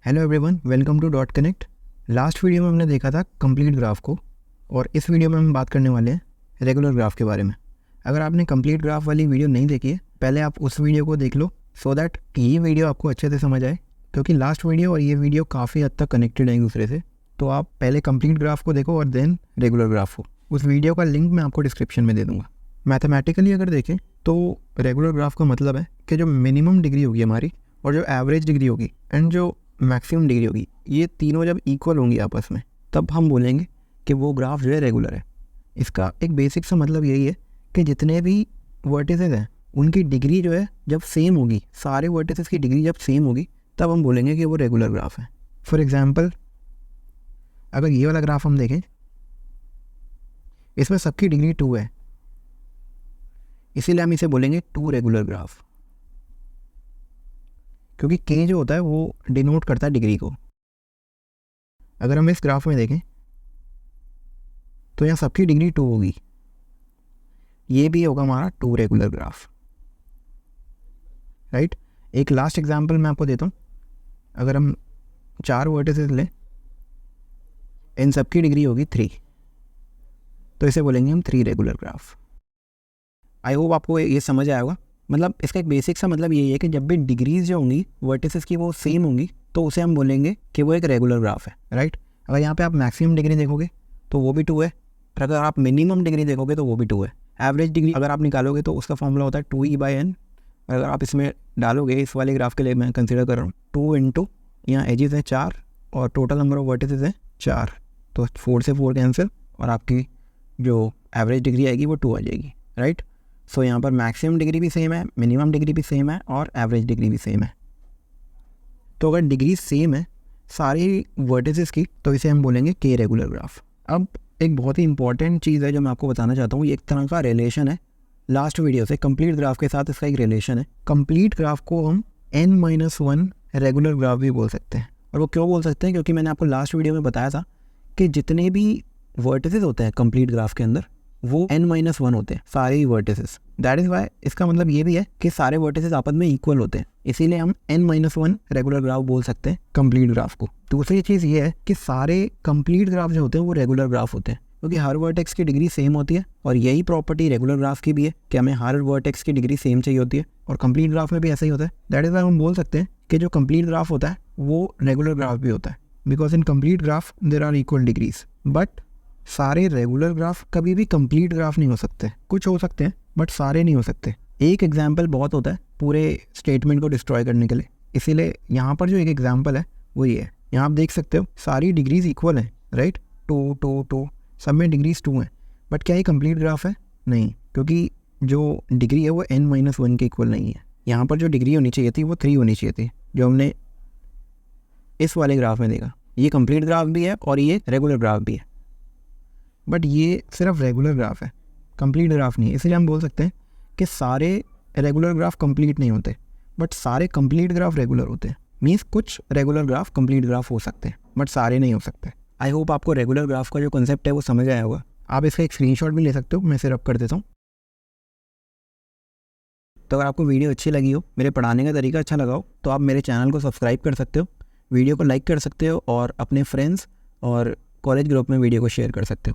Hello everyone, welcome to dot connect. Last video में हमने देखा था कंप्लीट ग्राफ को, और इस वीडियो में हम बात करने वाले हैं रेगुलर ग्राफ के बारे में। अगर आपने कंप्लीट ग्राफ वाली वीडियो नहीं देखी है, पहले आप उस वीडियो को देख लो सो दैट ये वीडियो आपको अच्छे से समझ आए, क्योंकि लास्ट वीडियो और ये वीडियो काफ़ी हद तक कनेक्टेड है एक दूसरे से। तो आप पहले कंप्लीट ग्राफ को देखो और देन रेगुलर ग्राफ को। उस वीडियो का लिंक मैं आपको डिस्क्रिप्शन में दे दूँगा। मैथमेटिकली अगर देखें तो रेगुलर ग्राफ का मतलब है कि जो मिनिमम डिग्री होगी हमारी, और जो एवरेज डिग्री होगी एंड जो मैक्सिमम डिग्री होगी, ये तीनों जब इक्वल होंगी आपस में, तब हम बोलेंगे कि वो ग्राफ जो है रेगुलर है। इसका एक बेसिक सा मतलब यही है कि जितने भी वर्टिसेस हैं उनकी डिग्री जो है जब सेम होगी, सारे वर्टिसेस की डिग्री जब सेम होगी, तब हम बोलेंगे कि वो रेगुलर ग्राफ है। फॉर एग्जांपल, अगर ये वाला ग्राफ हम देखें, इसमें सबकी डिग्री 2 है, इसीलिए हम इसे बोलेंगे 2 रेगुलर ग्राफ, क्योंकि के जो होता है वो डिनोट करता है डिग्री को। अगर हम इस ग्राफ में देखें तो यहाँ सबकी डिग्री 2 होगी, ये भी होगा हमारा 2 रेगुलर ग्राफ, राइट। एक लास्ट एग्जांपल मैं आपको देता हूँ। अगर हम 4 वर्टिसेस लें, इन सबकी डिग्री होगी 3, तो इसे बोलेंगे हम 3 रेगुलर ग्राफ। आई होप आपको ये समझ आया होगा। मतलब इसका एक बेसिक सा मतलब यही है कि जब भी डिग्रीज जो होंगी वर्टिसेस की वो सेम होंगी, तो उसे हम बोलेंगे कि वो एक रेगुलर ग्राफ है, राइट। अगर यहाँ पे आप मैक्सिमम डिग्री देखोगे तो वो भी 2 है, और अगर आप मिनिमम डिग्री देखोगे तो वो भी 2 है। एवरेज डिग्री अगर आप निकालोगे तो उसका फॉर्मूला होता है 2e/n। अगर आप इसमें डालोगे, इस वाले ग्राफ के लिए मैं कंसिडर कर रहा हूँ 2 इंटू, यहाँ एजेस है 4 और टोटल नंबर ऑफ वर्टिसेस है 4, तो 4 से 4 कैंसिल, और आपकी जो एवरेज डिग्री आएगी वो 2 आ जाएगी, राइट। सो यहाँ पर मैक्सिमम डिग्री भी सेम है, मिनिमम डिग्री भी सेम है, और एवरेज डिग्री भी सेम है। तो अगर डिग्री सेम है सारी वर्टिसेस की, तो इसे हम बोलेंगे के रेगुलर ग्राफ। अब एक बहुत ही इंपॉर्टेंट चीज़ है जो मैं आपको बताना चाहता हूँ, ये एक तरह का रिलेशन है लास्ट वीडियो से, कंप्लीट ग्राफ के साथ इसका एक रिलेशन है। कंप्लीट ग्राफ को हम n-1 रेगुलर ग्राफ भी बोल सकते हैं। और वो क्यों बोल सकते हैं? क्योंकि मैंने आपको लास्ट वीडियो में बताया था कि जितने भी वर्टिसेस होते हैं कंप्लीट ग्राफ के अंदर, वो n-1 होते हैं, सारे ही वर्टिसेस। दैट इज़ वाई इसका मतलब ये भी है कि सारे वर्टिसेस आपस में इक्वल होते हैं, इसीलिए हम n-1 रेगुलर ग्राफ बोल सकते हैं कंप्लीट ग्राफ को। दूसरी चीज़ ये है कि सारे कंप्लीट ग्राफ जो होते हैं वो रेगुलर ग्राफ होते हैं, क्योंकि हर वर्टेक्स की डिग्री सेम होती है, और यही प्रॉपर्टी रेगुलर ग्राफ की भी है कि हमें हर वर्टेक्स की डिग्री सेम चाहिए होती है, और कंप्लीट ग्राफ में भी ऐसा ही होता है। दैट इज़ वाई हम बोल सकते हैं कि जो कंप्लीट ग्राफ होता है वो रेगुलर ग्राफ भी होता है, because in complete graph there are equal degrees. But सारे रेगुलर ग्राफ कभी भी कंप्लीट ग्राफ नहीं हो सकते, कुछ हो सकते हैं बट सारे नहीं हो सकते। एक एग्जाम्पल बहुत होता है पूरे स्टेटमेंट को डिस्ट्रॉय करने के लिए, इसीलिए यहाँ पर जो एक एग्जाम्पल है वो ये है। यहाँ आप देख सकते हो सारी डिग्रीज इक्वल हैं, राइट। 2 सब में डिग्रीज 2 हैं, बट क्या ये कंप्लीट ग्राफ है? नहीं, क्योंकि जो डिग्री है वो n-1 के इक्वल नहीं है। यहाँ पर जो डिग्री होनी चाहिए थी वो 3 होनी चाहिए थी, जो हमने इस वाले ग्राफ में देखा। ये कंप्लीट ग्राफ भी है और ये रेगुलर ग्राफ भी है, बट ये सिर्फ रेगुलर ग्राफ है, कंप्लीट ग्राफ नहीं है। इसलिए हम बोल सकते हैं कि सारे रेगुलर ग्राफ कंप्लीट नहीं होते, बट सारे कंप्लीट ग्राफ रेगुलर होते हैं। मीन्स कुछ रेगुलर ग्राफ कंप्लीट ग्राफ हो सकते हैं, बट सारे नहीं हो सकते। आई होप आपको रेगुलर ग्राफ का जो कंसेप्ट है वो समझ आया होगा। आप इसका एक स्क्रीनशॉट भी ले सकते हो, मैं इसे रब कर देता हूँ। तो अगर आपको वीडियो अच्छी लगी हो, मेरे पढ़ाने का तरीका अच्छा लगा हो, तो आप मेरे चैनल को सब्सक्राइब कर सकते हो, वीडियो को लाइक कर सकते हो, और अपने फ्रेंड्स और कॉलेज ग्रुप में वीडियो को शेयर कर सकते हो।